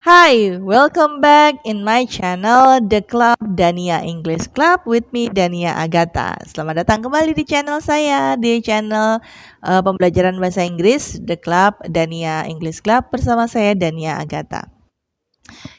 Hi, welcome back in my channel The Club Dania English Club with me Dania Agatha. Selamat datang kembali di channel saya, di channel pembelajaran bahasa Inggris The Club Dania English Club bersama saya Dania Agatha.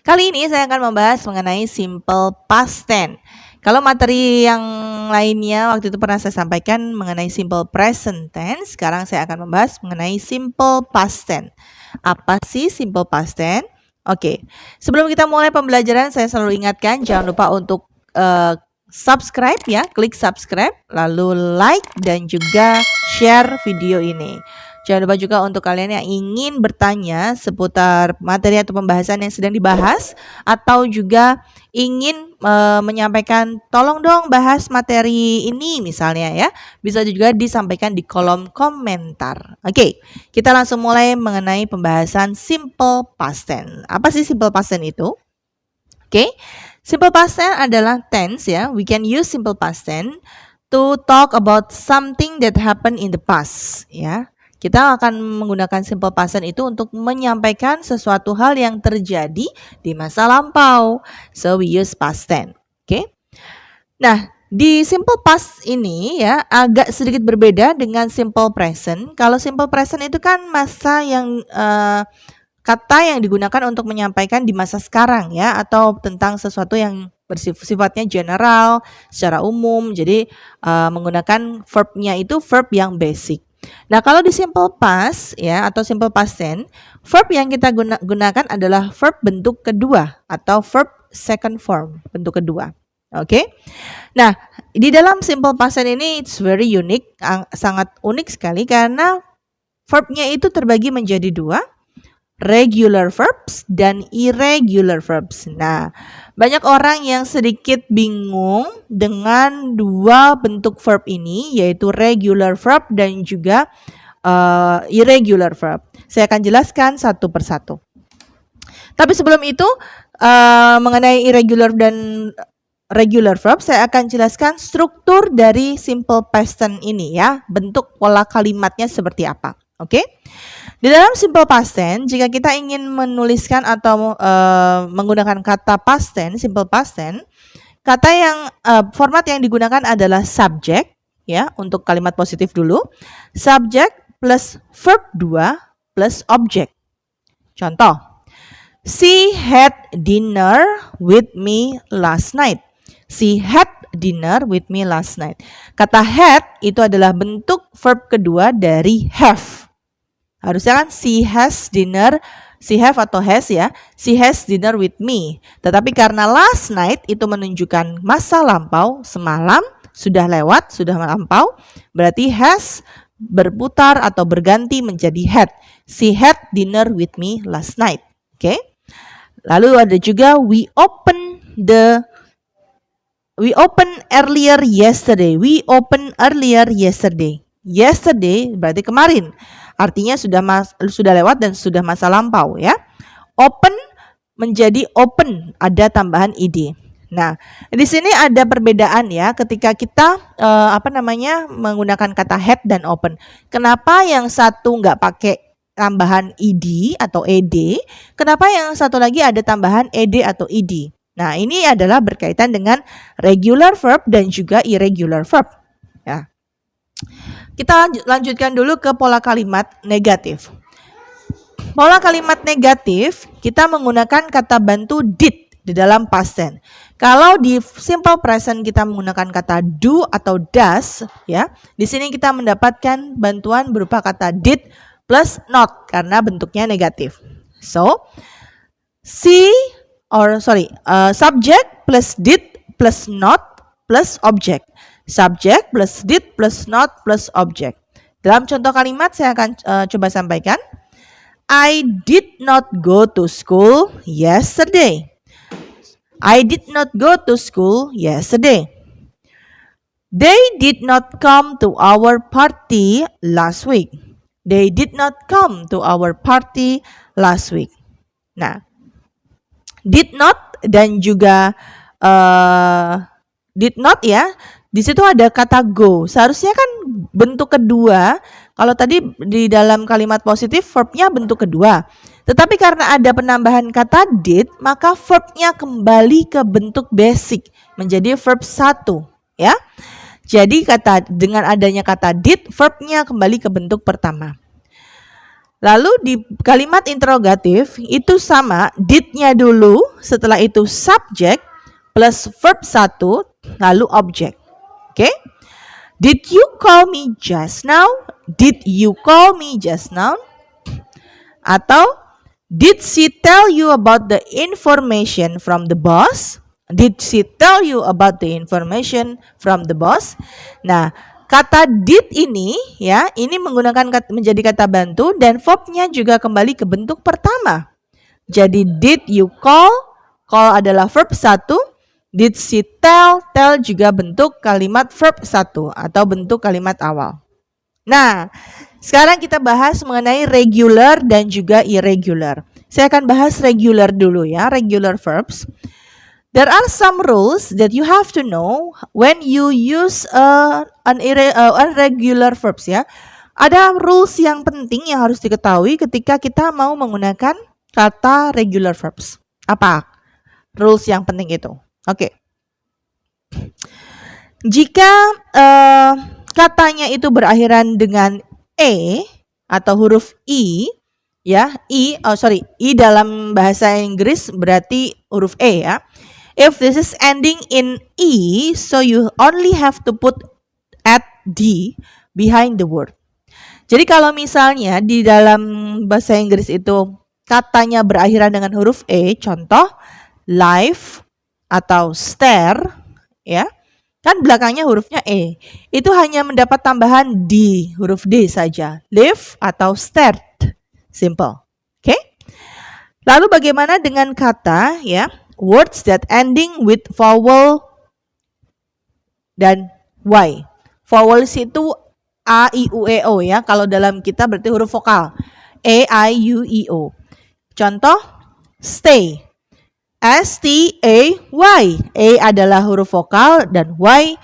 Kali ini saya akan membahas mengenai simple past tense. Kalau materi yang lainnya waktu itu pernah saya sampaikan mengenai simple present tense, sekarang saya akan membahas mengenai simple past tense. Apa sih simple past tense? Oke, sebelum kita mulai pembelajaran, saya selalu ingatkan jangan lupa untuk subscribe ya, klik subscribe, lalu like dan juga share video ini. Jangan lupa juga untuk kalian yang ingin bertanya seputar materi atau pembahasan yang sedang dibahas, atau juga ingin menyampaikan tolong dong bahas materi ini misalnya ya, bisa juga disampaikan di kolom komentar. Oke, kita langsung mulai mengenai pembahasan simple past tense. Apa sih simple past tense itu? Oke, simple past tense adalah tense ya. We can use simple past tense to talk about something that happened in the past ya. Kita akan menggunakan simple past tense itu untuk menyampaikan sesuatu hal yang terjadi di masa lampau. So we use past tense. Oke. Nah, di simple past ini ya agak sedikit berbeda dengan simple present. Kalau simple present itu kan masa yang kata yang digunakan untuk menyampaikan di masa sekarang ya, atau tentang sesuatu yang bersifatnya general, secara umum. Jadi menggunakan verbnya itu verb yang basic. Nah, kalau di simple past ya atau simple past tense, verb yang kita gunakan adalah verb bentuk kedua atau verb second form, bentuk kedua. Oke. Nah, di dalam simple past tense ini it's very unique, sangat unik sekali karena verbnya itu terbagi menjadi dua, regular verbs dan irregular verbs. Nah, banyak orang yang sedikit bingung dengan dua bentuk verb ini, yaitu regular verb dan juga irregular verb. Saya akan jelaskan satu persatu. Tapi sebelum itu, mengenai irregular dan regular verb, saya akan jelaskan struktur dari simple past tense ini ya, bentuk pola kalimatnya seperti apa. Oke? Di dalam simple past tense, jika kita ingin menuliskan atau menggunakan kata past tense, simple past tense, kata yang format yang digunakan adalah subject ya, untuk kalimat positif dulu. Subject plus verb 2 plus object. Contoh, she had dinner with me last night. She had dinner with me last night. Kata had itu adalah bentuk verb kedua dari have. Harusnya kan she has dinner, she have atau has ya, she has dinner with me. Tetapi karena last night itu menunjukkan masa lampau, semalam, sudah lewat, sudah melampau, berarti has berputar atau berganti menjadi had. She had dinner with me last night. Oke. Lalu ada juga we open earlier yesterday. We open earlier yesterday. Yesterday berarti kemarin. Artinya sudah lewat dan sudah masa lampau ya. Open menjadi open, ada tambahan id. Nah, di sini ada perbedaan ya ketika kita menggunakan kata had dan open. Kenapa yang satu nggak pakai tambahan id atau ed? Kenapa yang satu lagi ada tambahan ed atau id? Nah, ini adalah berkaitan dengan regular verb dan juga irregular verb. Ya. Kita lanjutkan dulu ke pola kalimat negatif. Pola kalimat negatif, kita menggunakan kata bantu did di dalam past tense. Kalau di simple present kita menggunakan kata do atau does, ya. Di sini kita mendapatkan bantuan berupa kata did plus not karena bentuknya negatif. So, subject plus did plus not plus object. Subject plus did plus not plus object. Dalam contoh kalimat saya akan coba sampaikan. I did not go to school yesterday. I did not go to school yesterday. They did not come to our party last week. They did not come to our party last week. Nah, did not dan juga did not ya. Di situ ada kata go. Seharusnya kan bentuk kedua. Kalau tadi di dalam kalimat positif verbnya bentuk kedua. Tetapi karena ada penambahan kata did, maka verbnya kembali ke bentuk basic menjadi verb 1, ya. Jadi dengan adanya kata did, verbnya kembali ke bentuk pertama. Lalu di kalimat interrogatif itu sama, did-nya dulu, setelah itu subject plus verb 1 lalu object. Oke? Did you call me just now? Did you call me just now? Atau did she tell you about the information from the boss? Did she tell you about the information from the boss? Nah, kata did ini ya, ini menggunakan menjadi kata bantu dan verbnya juga kembali ke bentuk pertama. Jadi did you call? Call adalah verb 1. Did she tell? Tell juga bentuk kalimat verb 1 atau bentuk kalimat awal. Nah, sekarang kita bahas mengenai regular dan juga irregular. Saya akan bahas regular dulu ya, regular verbs. There are some rules that you have to know when you use irregular verbs ya. Ada rules yang penting yang harus diketahui ketika kita mau menggunakan kata regular verbs. Apa rules yang penting itu? Oke. Jika katanya itu berakhiran dengan e atau huruf i, ya, i dalam bahasa Inggris berarti huruf e ya. If this is ending in e, so you only have to put at d behind the word. Jadi kalau misalnya di dalam bahasa Inggris itu katanya berakhiran dengan huruf e, contoh live atau stare, ya, kan belakangnya hurufnya e. Itu hanya mendapat tambahan d, huruf d saja. Live atau stared. Simple. Oke? Lalu bagaimana dengan kata ya? Words that ending with vowel dan y. Vowels itu a, i, u, e, o ya. Kalau dalam kita berarti huruf vokal. E, I, u, i, o. Contoh, stay. S, T, A, Y. A adalah huruf vokal dan Y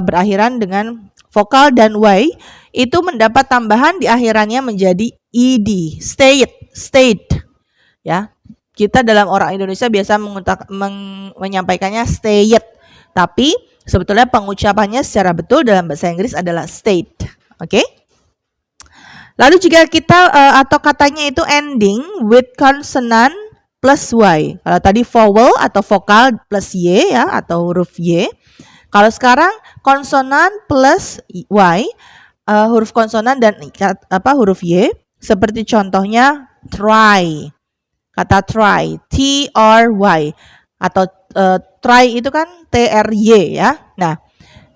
berakhiran dengan vokal dan Y itu mendapat tambahan di akhirannya menjadi ed. Stayed. Ya. Kita dalam orang Indonesia biasa menyampaikannya stayed. Tapi sebetulnya pengucapannya secara betul dalam bahasa Inggris adalah stayed. Oke? Lalu jika kita atau katanya itu ending with consonant plus y. Kalau tadi vowel atau vokal plus y ya atau huruf y. Kalau sekarang konsonan plus y, huruf konsonan dan huruf y. Seperti contohnya try. Kata try, T-R-Y. Atau try itu kan T-R-Y ya. Nah,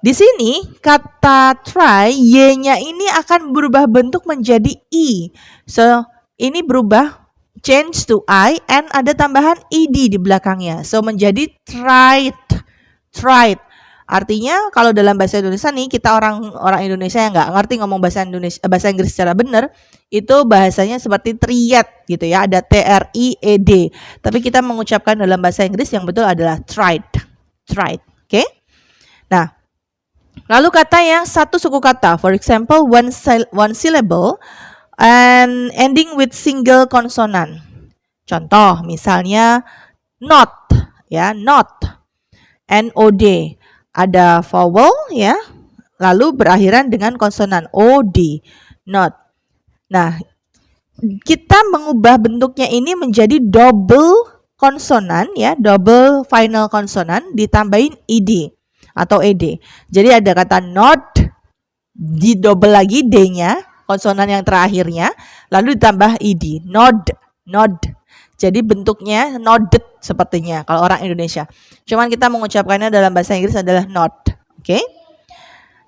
di sini kata try, y-nya ini akan berubah bentuk menjadi i. So, ini berubah change to I and ada tambahan ed di belakangnya. So menjadi tried. Artinya kalau dalam bahasa Indonesia nih, kita orang Indonesia yang nggak ngerti ngomong bahasa Inggris secara benar, itu bahasanya seperti tried gitu ya, ada TRIED. Tapi kita mengucapkan dalam bahasa Inggris yang betul adalah tried. Oke? Nah, lalu kata yang satu suku kata, for example one syllable and ending with single consonant. Contoh misalnya not ya, not. NOD. Ada vowel ya, lalu berakhiran dengan konsonan OD, not. Nah, kita mengubah bentuknya ini menjadi double konsonan ya, double final konsonan ditambahin ed atau ed. Jadi ada kata not, di double lagi d-nya, konsonan yang terakhirnya, lalu ditambah ed, nod. Jadi bentuknya nodded sepertinya kalau orang Indonesia. Cuman kita mengucapkannya dalam bahasa Inggris adalah not. Oke?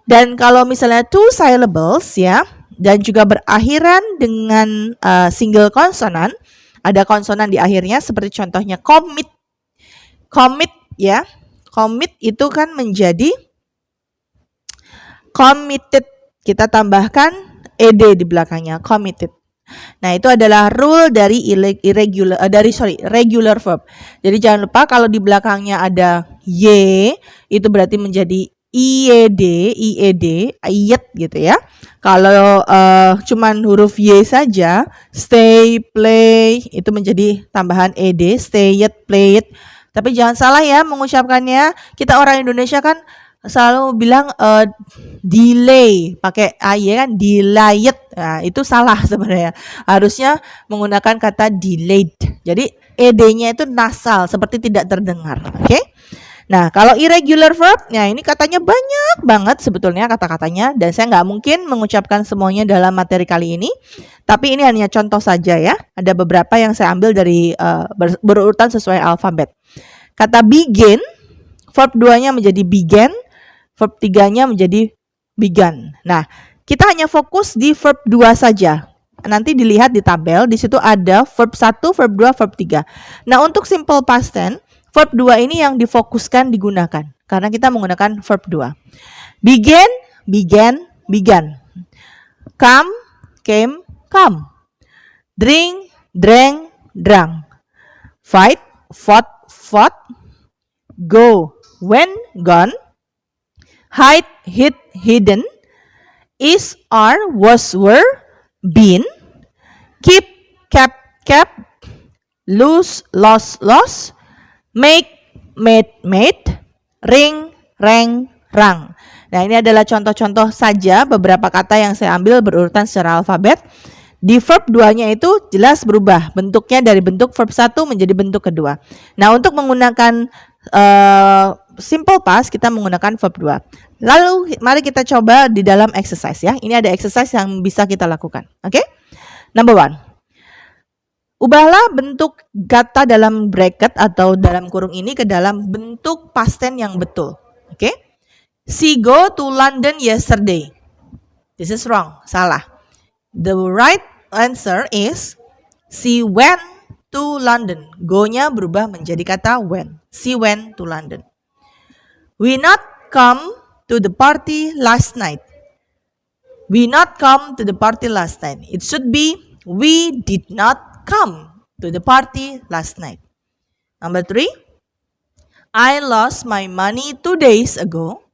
Dan kalau misalnya two syllables ya, dan juga berakhiran dengan single konsonan, ada konsonan di akhirnya seperti contohnya commit. Commit ya. Commit itu kan menjadi committed. Kita tambahkan ed di belakangnya, committed. Nah, itu adalah rule dari regular verb. Jadi jangan lupa kalau di belakangnya ada y, itu berarti menjadi IED, ayat gitu ya. Kalau cuman huruf Y saja, stay, play, itu menjadi tambahan ed, stay it, play it. Tapi jangan salah ya mengucapkannya. Kita orang Indonesia kan selalu bilang delay, pakai ay kan, delayed. Nah, itu salah sebenarnya. Harusnya menggunakan kata delayed. Jadi ed-nya itu nasal, seperti tidak terdengar. Oke? Nah, kalau irregular verb, ya ini katanya banyak banget sebetulnya kata-katanya, dan saya nggak mungkin mengucapkan semuanya dalam materi kali ini, tapi ini hanya contoh saja ya. Ada beberapa yang saya ambil dari berurutan sesuai alfabet. Kata begin, verb 2-nya menjadi began, verb 3-nya menjadi began. Nah, kita hanya fokus di verb 2 saja. Nanti dilihat di tabel, di situ ada verb 1, verb 2, verb 3. Nah, untuk simple past tense, verb 2 ini yang difokuskan digunakan karena kita menggunakan verb 2. Begin, began, began. Come, came, come. Drink, drank, drank. Fight, fought, fought. Go, went, gone. Hide, hid, hidden. Is, are, was, were, been. Keep, kept, kept. Lose, lost, lost. Make, made, made. Ring, rang, rang. Nah, ini adalah contoh-contoh saja beberapa kata yang saya ambil berurutan secara alfabet. Di verb 2-nya itu jelas berubah bentuknya dari bentuk verb 1 menjadi bentuk kedua. Nah, untuk menggunakan simple past kita menggunakan verb 2. Lalu mari kita coba di dalam exercise ya. Ini ada exercise yang bisa kita lakukan. Oke? Number 1. Ubahlah bentuk kata dalam bracket atau dalam kurung ini ke dalam bentuk past tense yang betul. Oke? She go to London yesterday. This is wrong. Salah. The right answer is she went to London. Go-nya berubah menjadi kata went. She went to London. We not come to the party last night. We not come to the party last night. It should be we did not come to the party last night. Number 3. I lost my money 2 days ago.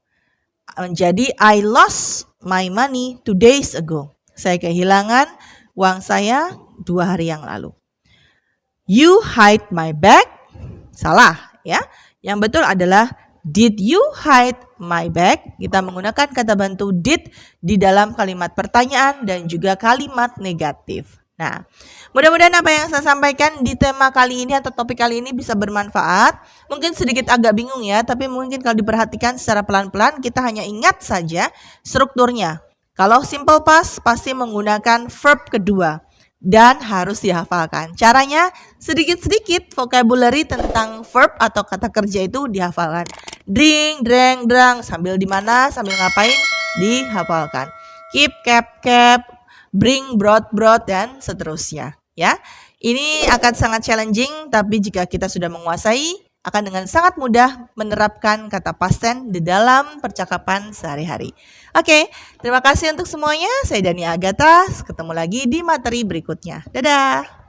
Menjadi I lost my money 2 days ago. Saya kehilangan uang saya 2 hari yang lalu. You hide my bag. Salah ya. Yang betul adalah did you hide my bag? Kita menggunakan kata bantu did di dalam kalimat pertanyaan dan juga kalimat negatif. Nah, mudah-mudahan apa yang saya sampaikan di tema kali ini atau topik kali ini bisa bermanfaat. Mungkin sedikit agak bingung ya, tapi mungkin kalau diperhatikan secara pelan-pelan kita hanya ingat saja strukturnya. Kalau simple past pasti menggunakan verb kedua dan harus dihafalkan. Caranya sedikit-sedikit vocabulary tentang verb atau kata kerja itu dihafalkan. Drink, drank, drunk, sambil di mana, sambil ngapain, dihafalkan. Keep, kept, bring, brought, dan seterusnya. Ya, ini akan sangat challenging, tapi jika kita sudah menguasai, akan dengan sangat mudah menerapkan kata past tense di dalam percakapan sehari-hari. Oke, terima kasih untuk semuanya. Saya Dania Agatha. Ketemu lagi di materi berikutnya. Dadah!